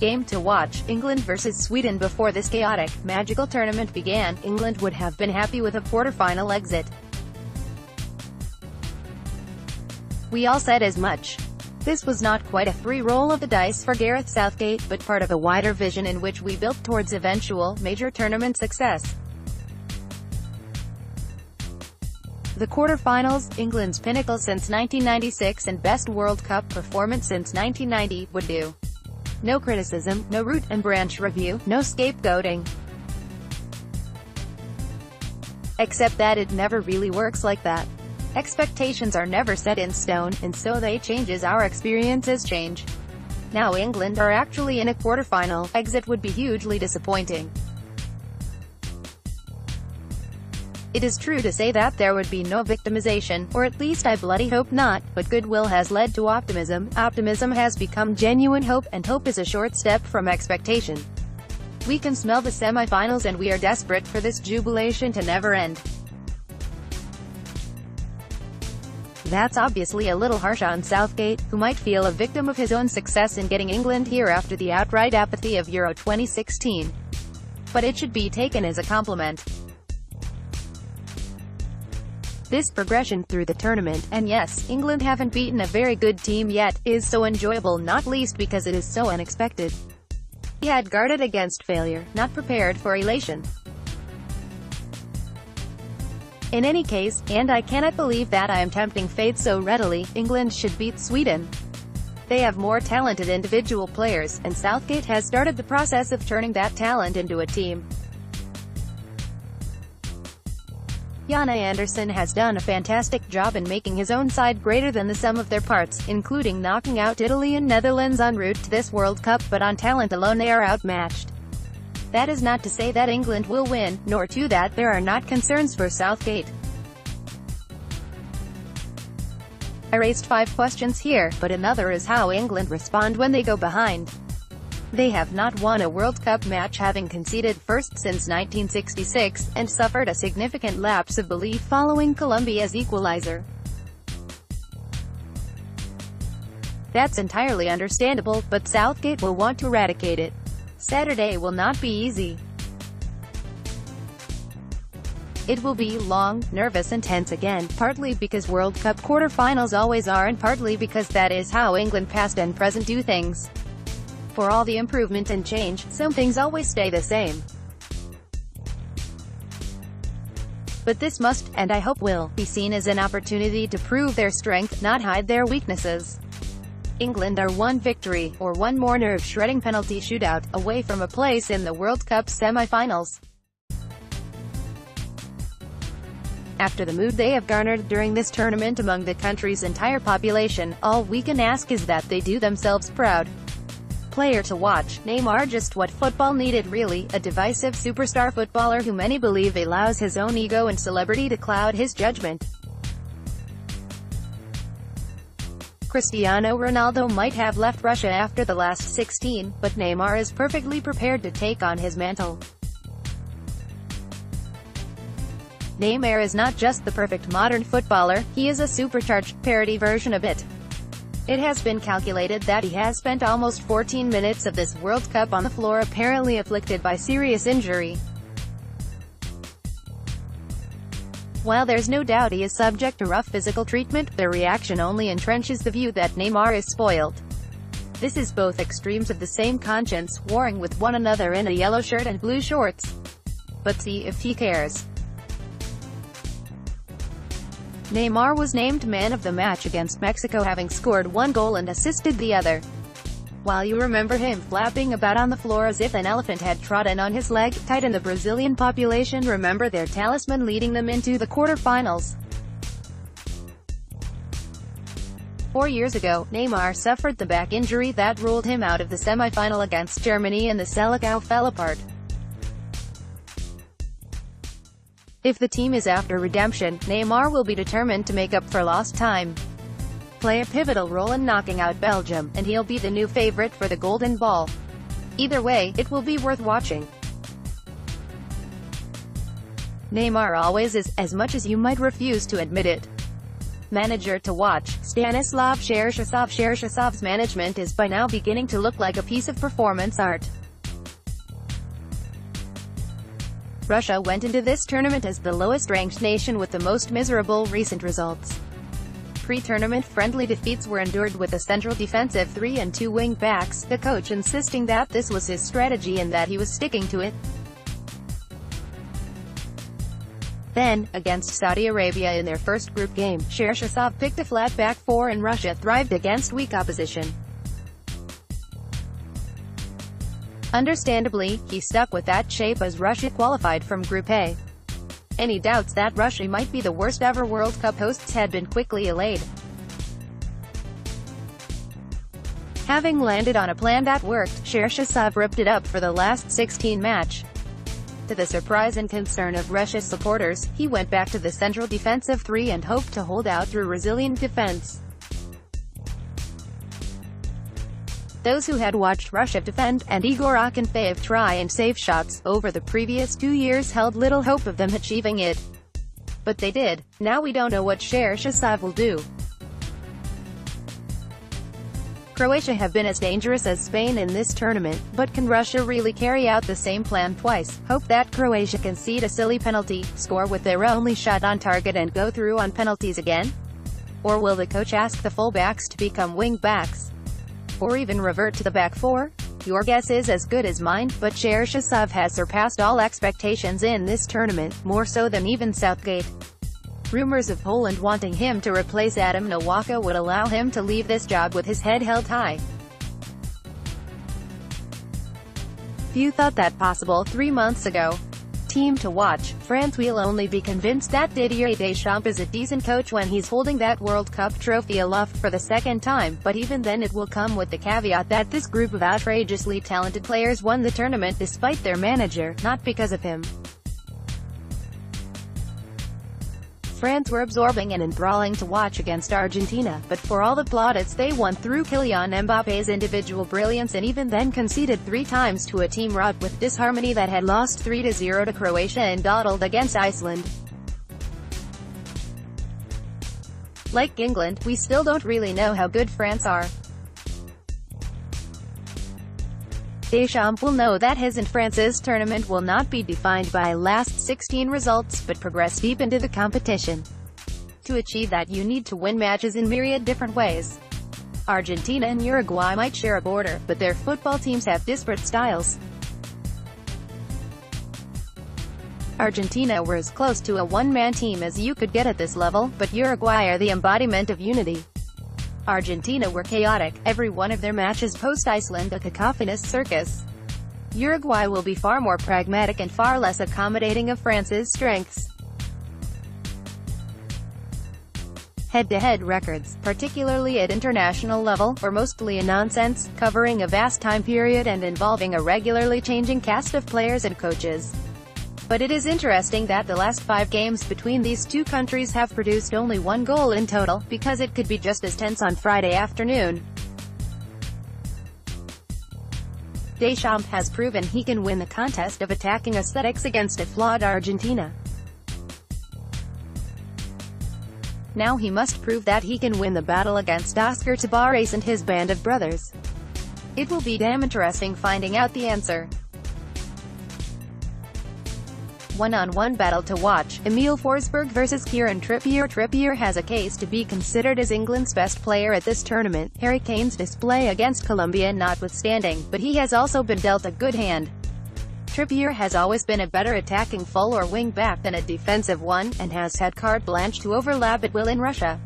game to watch, England vs Sweden. Before this chaotic, magical tournament began, England would have been happy with a quarter-final exit. We all said as much. This was not quite a free roll of the dice for Gareth Southgate, but part of a wider vision in which we built towards eventual, major tournament success. The quarter-finals, England's pinnacle since 1996 and best World Cup performance since 1990, would do. No criticism, no root and branch review, no scapegoating. Except that it never really works like that. Expectations are never set in stone, and so they change as our experiences change. Now England are actually in a quarter-final exit would be hugely disappointing. It is true to say that there would be no victimization, or at least I bloody hope not, but goodwill has led to optimism, optimism has become genuine hope, and hope is a short step from expectation. We can smell the semi-finals and we are desperate for this jubilation to never end. That's obviously a little harsh on Southgate, who might feel a victim of his own success in getting England here after the outright apathy of Euro 2016. But it should be taken as a compliment. This progression through the tournament, and yes, England haven't beaten a very good team yet, is so enjoyable, not least because it is so unexpected. We had guarded against failure, not prepared for elation. In any case, and I cannot believe that I am tempting fate so readily, England should beat Sweden. They have more talented individual players, and Southgate has started the process of turning that talent into a team. Janne Anderson has done a fantastic job in making his own side greater than the sum of their parts, including knocking out Italy and Netherlands en route to this World Cup, but on talent alone they are outmatched. That is not to say that England will win, nor to that there are not concerns for Southgate. I raised 5 questions here, but another is how England respond when they go behind. They have not won a World Cup match, having conceded first since 1966, and suffered a significant lapse of belief following Colombia's equalizer. That's entirely understandable, but Southgate will want to eradicate it. Saturday will not be easy. It will be long, nervous and tense again, partly because World Cup quarter-finals always are and partly because that is how England past and present do things. For all the improvement and change, some things always stay the same. But this must, and I hope will, be seen as an opportunity to prove their strength, not hide their weaknesses. England are one victory, or one more nerve-shredding penalty shootout, away from a place in the World Cup semi-finals. After the mood they have garnered during this tournament among the country's entire population, all we can ask is that they do themselves proud. Player to watch, Neymar, just what football needed really, a divisive superstar footballer who many believe allows his own ego and celebrity to cloud his judgment. Cristiano Ronaldo might have left Russia after the last 16, but Neymar is perfectly prepared to take on his mantle. Neymar is not just the perfect modern footballer, he is a supercharged, parody version of it. It has been calculated that he has spent almost 14 minutes of this World Cup on the floor, apparently afflicted by serious injury. While there's no doubt he is subject to rough physical treatment, their reaction only entrenches the view that Neymar is spoiled. This is both extremes of the same conscience, warring with one another in a yellow shirt and blue shorts. But see if he cares. Neymar was named man of the match against Mexico, having scored 1 goal and assisted the other. While you remember him flapping about on the floor as if an elephant had trodden on his leg, tighten the Brazilian population remember their talisman leading them into the quarter-finals. 4 years ago, Neymar suffered the back injury that ruled him out of the semi-final against Germany, and the Selecao fell apart. If the team is after redemption, Neymar will be determined to make up for lost time. Play a pivotal role in knocking out Belgium, and he'll be the new favorite for the Golden Ball. Either way, it will be worth watching. Neymar always is, as much as you might refuse to admit it. Manager to watch, Stanislav Cherchesov. Cherchesov's management is by now beginning to look like a piece of performance art. Russia went into this tournament as the lowest-ranked nation with the most miserable recent results. Pre-tournament friendly defeats were endured with a central defensive 3 and 2 wing-backs, the coach insisting that this was his strategy and that he was sticking to it. Then, against Saudi Arabia in their first group game, Cherchesov picked a flat back four and Russia thrived against weak opposition. Understandably, he stuck with that shape as Russia qualified from Group A. Any doubts that Russia might be the worst-ever World Cup hosts had been quickly allayed. Having landed on a plan that worked, Cherchesov ripped it up for the last 16 match. To the surprise and concern of Russia's supporters, he went back to the central defensive 3 and hoped to hold out through resilient defense. Those who had watched Russia defend, and Igor Akinfeev try and save shots, over the previous 2 years held little hope of them achieving it. But they did. Now we don't know what Cherchesov will do. Croatia have been as dangerous as Spain in this tournament, but can Russia really carry out the same plan twice? Hope that Croatia concede a silly penalty, score with their only shot on target and go through on penalties again? Or will the coach ask the full-backs to become wing-backs? Or even revert to the back four? Your guess is as good as mine, but Cherchesov has surpassed all expectations in this tournament, more so than even Southgate. Rumors of Poland wanting him to replace Adam Nowaka would allow him to leave this job with his head held high. Few thought that possible 3 months ago. Team to watch, France will only be convinced that Didier Deschamps is a decent coach when he's holding that World Cup trophy aloft for the second time, but even then it will come with the caveat that this group of outrageously talented players won the tournament despite their manager, not because of him. France were absorbing and enthralling to watch against Argentina, but for all the plaudits they won through Kylian Mbappe's individual brilliance and even then conceded 3 times to a team wrought with disharmony that had lost 3-0 to Croatia and dawdled against Iceland. Like England, we still don't really know how good France are. Deschamps will know that his and France's tournament will not be defined by last 16 results, but progress deep into the competition. To achieve that you need to win matches in myriad different ways. Argentina and Uruguay might share a border, but their football teams have disparate styles. Argentina were as close to a one-man team as you could get at this level, but Uruguay are the embodiment of unity. Argentina were chaotic, every one of their matches post-Iceland a cacophonous circus. Uruguay will be far more pragmatic and far less accommodating of France's strengths. Head-to-head records, particularly at international level, were mostly a nonsense, covering a vast time period and involving a regularly changing cast of players and coaches. But it is interesting that the last 5 games between these two countries have produced only 1 goal in total, because it could be just as tense on Friday afternoon. Deschamps has proven he can win the contest of attacking aesthetics against a flawed Argentina. Now he must prove that he can win the battle against Oscar Tabarez and his band of brothers. It will be damn interesting finding out the answer. One-on-one battle to watch, Emil Forsberg vs Kieran Trippier. Trippier has a case to be considered as England's best player at this tournament, Harry Kane's display against Colombia notwithstanding, but he has also been dealt a good hand. Trippier has always been a better attacking full or wing back than a defensive one, and has had carte blanche to overlap at will in Russia.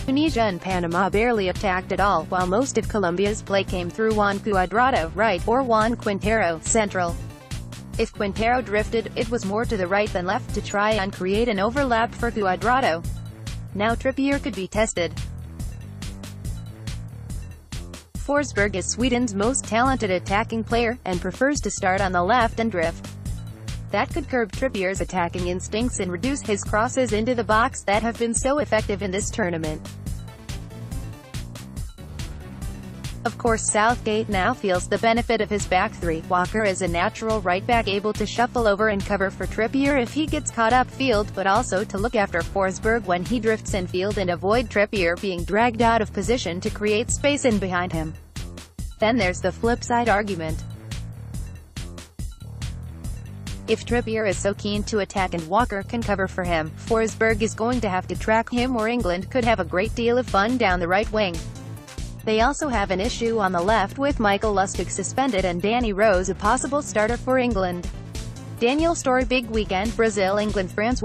Tunisia and Panama barely attacked at all, while most of Colombia's play came through Juan Cuadrado, right, or Juan Quintero, central. If Quintero drifted, it was more to the right than left to try and create an overlap for Cuadrado. Now Trippier could be tested. Forsberg is Sweden's most talented attacking player, and prefers to start on the left and drift. That could curb Trippier's attacking instincts and reduce his crosses into the box that have been so effective in this tournament. Of course Southgate now feels the benefit of his back three. Walker is a natural right-back able to shuffle over and cover for Trippier if he gets caught upfield, but also to look after Forsberg when he drifts infield and avoid Trippier being dragged out of position to create space in behind him. Then there's the flip side argument. If Trippier is so keen to attack and Walker can cover for him, Forsberg is going to have to track him, or England could have a great deal of fun down the right wing. They also have an issue on the left with Michael Lustig suspended and Danny Rose a possible starter for England. Daniel Story. Big weekend. Brazil, England, France.